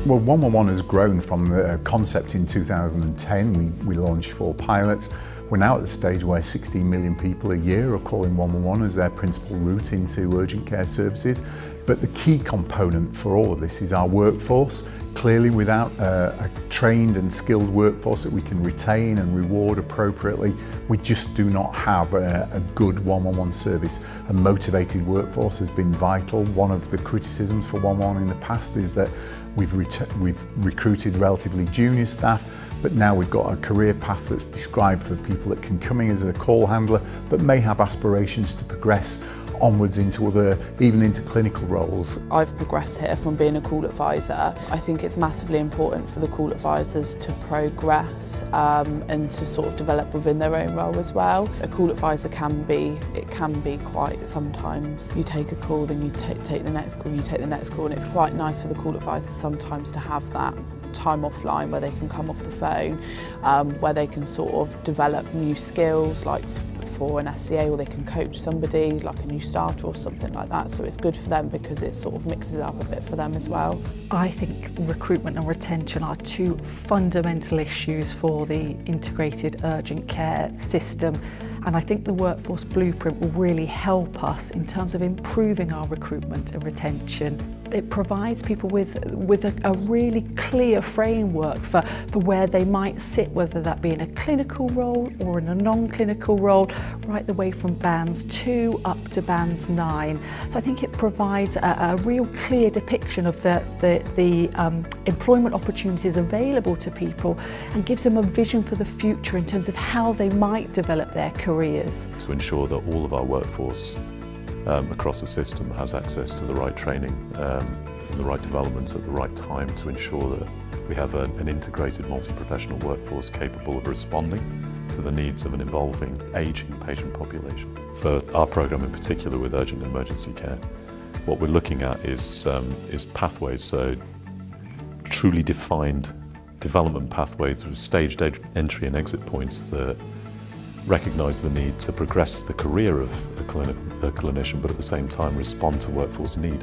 Well, 111 has grown from the concept in 2010. We launched 4 pilots. We're now at the stage where 16 million people a year are calling 111 as their principal route into urgent care services. But the key component for all of this is our workforce. Clearly, without a trained and skilled workforce that we can retain and reward appropriately, we just do not have a good 111 service. A motivated workforce has been vital. One of the criticisms for 111 in the past is that we've recruited relatively junior staff, but now we've got a career path that's described for people that can come in as a call handler, but may have aspirations to progress onwards into even into clinical roles. I've progressed here from being a call advisor. I think it's massively important for the call advisors to progress and to sort of develop within their own role as well. A call advisor can be quite, sometimes you take a call, then you take the next call, you take the next call, and it's quite nice for the call advisors sometimes to have that time offline where they can come off the phone, where they can sort of develop new skills, like for an SCA, or they can coach somebody like a new starter or something like that. So it's good for them because it sort of mixes it up a bit for them as well. I think recruitment and retention are 2 fundamental issues for the integrated urgent care system. And I think the Workforce Blueprint will really help us in terms of improving our recruitment and retention. It provides people with a really clear framework for where they might sit, whether that be in a clinical role or in a non-clinical role, right the way from bands 2 up to bands 9. So I think it provides a real clear depiction of the employment opportunities available to people and gives them a vision for the future in terms of how they might develop their careers. To ensure that all of our workforce across the system has access to the right training and the right development at the right time, to ensure that we have an integrated multi-professional workforce capable of responding to the needs of an evolving, ageing patient population. For our programme in particular with urgent and emergency care, what we're looking at is pathways, so truly defined development pathways with staged entry and exit points that recognise the need to progress the career of a clinician, but at the same time respond to workforce need.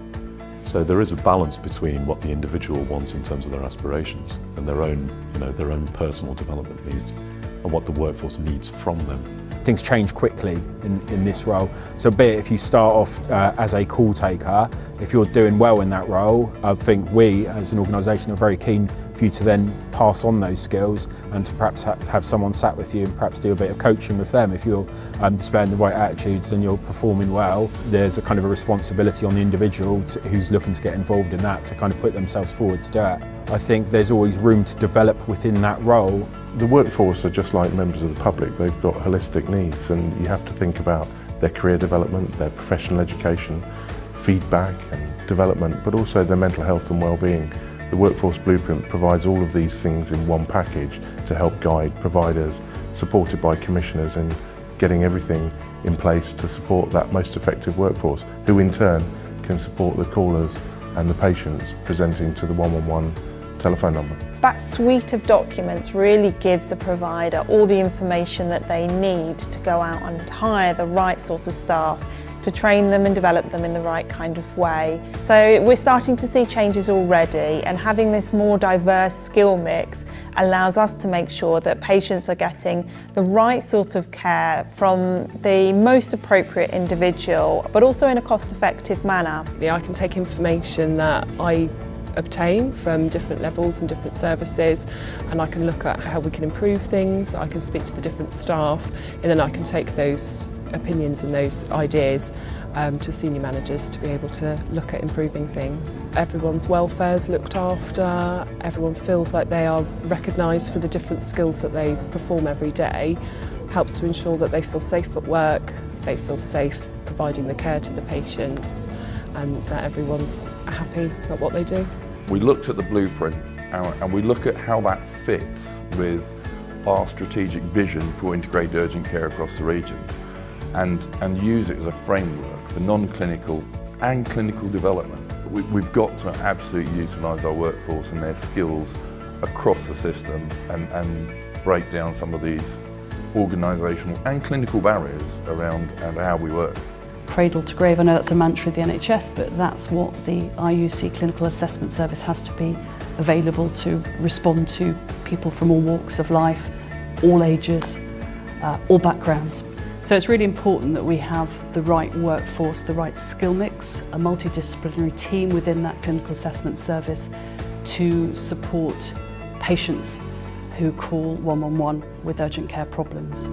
So there is a balance between what the individual wants in terms of their aspirations and their own personal development needs, and what the workforce needs from them. Things change quickly in this role, so be it if you start off as a call taker, if you're doing well in that role, I think we as an organisation are very keen for you to then pass on those skills and to perhaps have someone sat with you and perhaps do a bit of coaching with them. If you're displaying the right attitudes and you're performing well, there's a kind of a responsibility on the individual who's looking to get involved in that to kind of put themselves forward to do it. I think there's always room to develop within that role. The workforce are just like members of the public. They've got holistic needs, and you have to think about their career development, their professional education, feedback and development, but also their mental health and well-being. The Workforce Blueprint provides all of these things in one package to help guide providers, supported by commissioners, in getting everything in place to support that most effective workforce, who in turn can support the callers and the patients presenting to the 111 telephone number. That suite of documents really gives the provider all the information that they need to go out and hire the right sort of staff, to train them and develop them in the right kind of way. So we're starting to see changes already, and having this more diverse skill mix allows us to make sure that patients are getting the right sort of care from the most appropriate individual, but also in a cost-effective manner. I can take information that I obtain from different levels and different services, and I can look at how we can improve things. I can speak to the different staff, and then I can take those opinions and those ideas to senior managers to be able to look at improving things. Everyone's welfare is looked after, everyone feels like they are recognised for the different skills that they perform every day. Helps to ensure that they feel safe at work, they feel safe providing the care to the patients, and that everyone's happy at what they do. We looked at the blueprint and we look at how that fits with our strategic vision for integrated urgent care across the region, and use it as a framework for non-clinical and clinical development. We've got to absolutely utilise our workforce and their skills across the system and break down some of these organisational and clinical barriers around how we work. Cradle to grave, I know that's a mantra of the NHS, but that's what the IUC clinical assessment service has to be available to respond to people from all walks of life, all ages, all backgrounds. So it's really important that we have the right workforce, the right skill mix, a multidisciplinary team within that clinical assessment service to support patients who call 111 with urgent care problems.